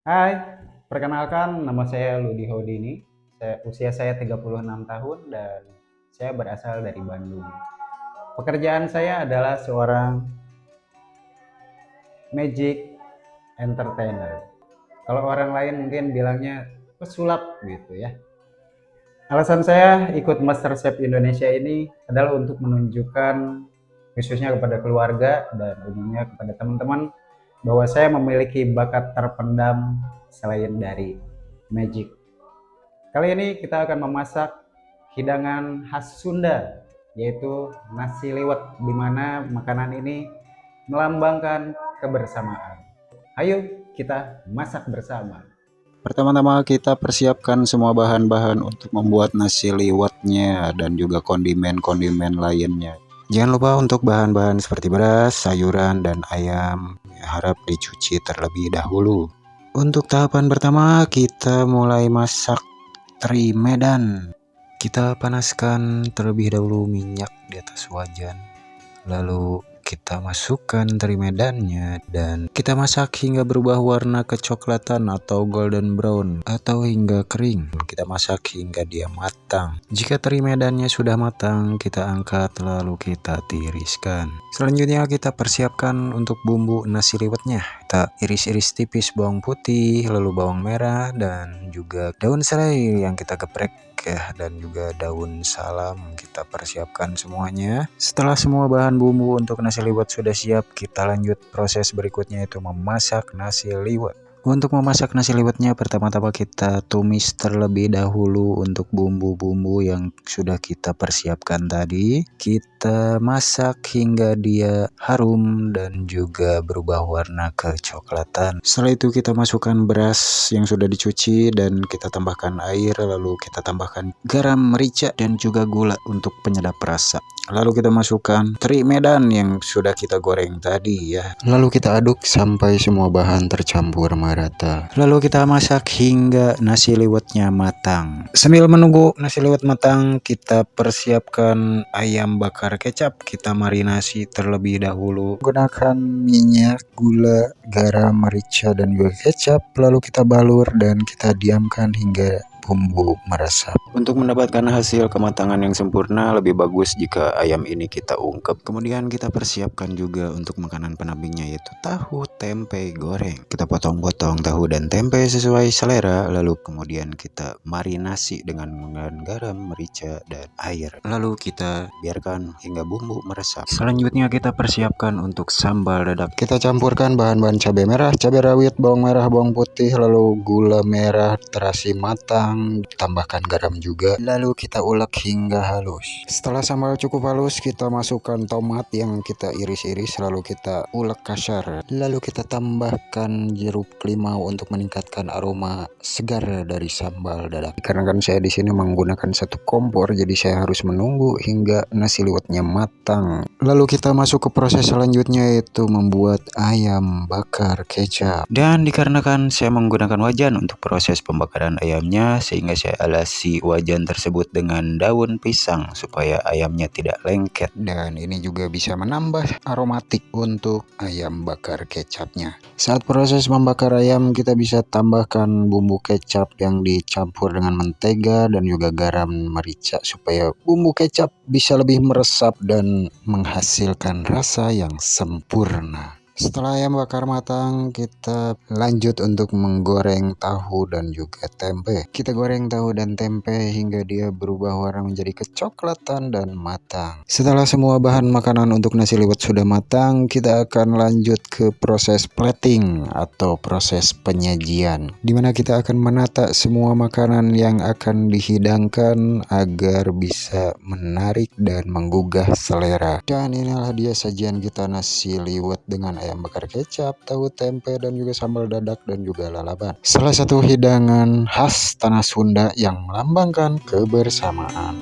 Hai, perkenalkan nama saya Ludi Hodini. Usia saya 36 tahun dan saya berasal dari Bandung. Pekerjaan saya adalah seorang magic entertainer. Kalau orang lain mungkin bilangnya pesulap gitu ya. Alasan saya ikut MasterChef Indonesia ini adalah untuk menunjukkan khususnya kepada keluarga dan umumnya kepada teman-teman bahwa saya memiliki bakat terpendam selain dari magic. Kali ini kita akan memasak hidangan khas Sunda, yaitu nasi liwet, di mana makanan ini melambangkan kebersamaan. Ayo kita masak bersama. Pertama-tama kita persiapkan semua bahan-bahan untuk membuat nasi liwetnya dan juga kondimen-kondimen lainnya. Jangan lupa untuk bahan-bahan seperti beras, sayuran, dan ayam harap dicuci terlebih dahulu. Untuk tahapan pertama kita mulai masak teri Medan. Kita panaskan terlebih dahulu minyak di atas wajan. Lalu kita masukkan teri Medannya dan kita masak hingga berubah warna kecoklatan atau golden brown atau hingga kering. Kita masak hingga dia matang. Jika teri Medannya sudah matang, kita angkat lalu kita tiriskan. Selanjutnya kita persiapkan untuk bumbu nasi liwetnya. Kita iris-iris tipis bawang putih, lalu bawang merah dan juga daun serai yang kita geprek ya, dan juga daun salam kita persiapkan semuanya. Setelah semua bahan bumbu untuk nasi liwet sudah siap, kita lanjut proses berikutnya yaitu memasak nasi liwet. Untuk memasak nasi liwetnya pertama-tama kita tumis terlebih dahulu untuk bumbu-bumbu yang sudah kita persiapkan tadi. Kita masak hingga dia harum dan juga berubah warna kecoklatan. Setelah itu kita masukkan beras yang sudah dicuci dan kita tambahkan air, lalu kita tambahkan garam, merica, dan juga gula untuk penyedap rasa. Lalu kita masukkan teri Medan yang sudah kita goreng tadi ya. Lalu kita aduk sampai semua bahan tercampur merata. Lalu kita masak hingga nasi liwetnya matang. Sambil menunggu nasi liwet matang, kita persiapkan ayam bakar kecap. Kita marinasi terlebih dahulu. Gunakan minyak, gula, garam, merica, dan juga kecap. Lalu kita balur dan kita diamkan hingga bumbu meresap. Untuk mendapatkan hasil kematangan yang sempurna, lebih bagus jika ayam ini kita ungkep. Kemudian kita persiapkan juga untuk makanan pendampingnya yaitu tahu tempe goreng. Kita potong-potong tahu dan tempe sesuai selera, lalu kemudian kita marinasi dengan menggunakan garam, merica, dan air. Lalu kita biarkan hingga bumbu meresap. Selanjutnya kita persiapkan untuk sambal dadak. Kita campurkan bahan-bahan cabai merah, cabai rawit, bawang merah, bawang putih, lalu gula merah terasi matang, tambahkan garam juga, lalu kita ulek hingga halus. Setelah sambal cukup halus, kita masukkan tomat yang kita iris-iris, lalu kita ulek kasar, lalu kita tambahkan jeruk limau untuk meningkatkan aroma segar dari sambal dadak. Karena kan saya di sini menggunakan satu kompor, jadi saya harus menunggu hingga nasi liwetnya matang. Lalu kita masuk ke proses selanjutnya yaitu membuat ayam bakar kecap. Dan dikarenakan saya menggunakan wajan untuk proses pembakaran ayamnya, sehingga saya alasi wajan tersebut dengan daun pisang supaya ayamnya tidak lengket. Dan ini juga bisa menambah aromatik untuk ayam bakar kecapnya. Saat proses membakar ayam, kita bisa tambahkan bumbu kecap yang dicampur dengan mentega dan juga garam, merica supaya bumbu kecap bisa lebih meresap dan menghasilkan rasa yang sempurna. Setelah ayam bakar matang, kita lanjut untuk menggoreng tahu dan juga tempe. Kita goreng tahu dan tempe hingga dia berubah warna menjadi kecoklatan dan matang. Setelah semua bahan makanan untuk nasi liwet sudah matang, kita akan lanjut ke proses plating atau proses penyajian, di mana kita akan menata semua makanan yang akan dihidangkan agar bisa menarik dan menggugah selera. Dan inilah dia sajian kita nasi liwet dengan ayam bakar kecap, tahu tempe, dan juga sambal dadak dan juga lalapan. Salah satu hidangan khas tanah Sunda yang melambangkan kebersamaan.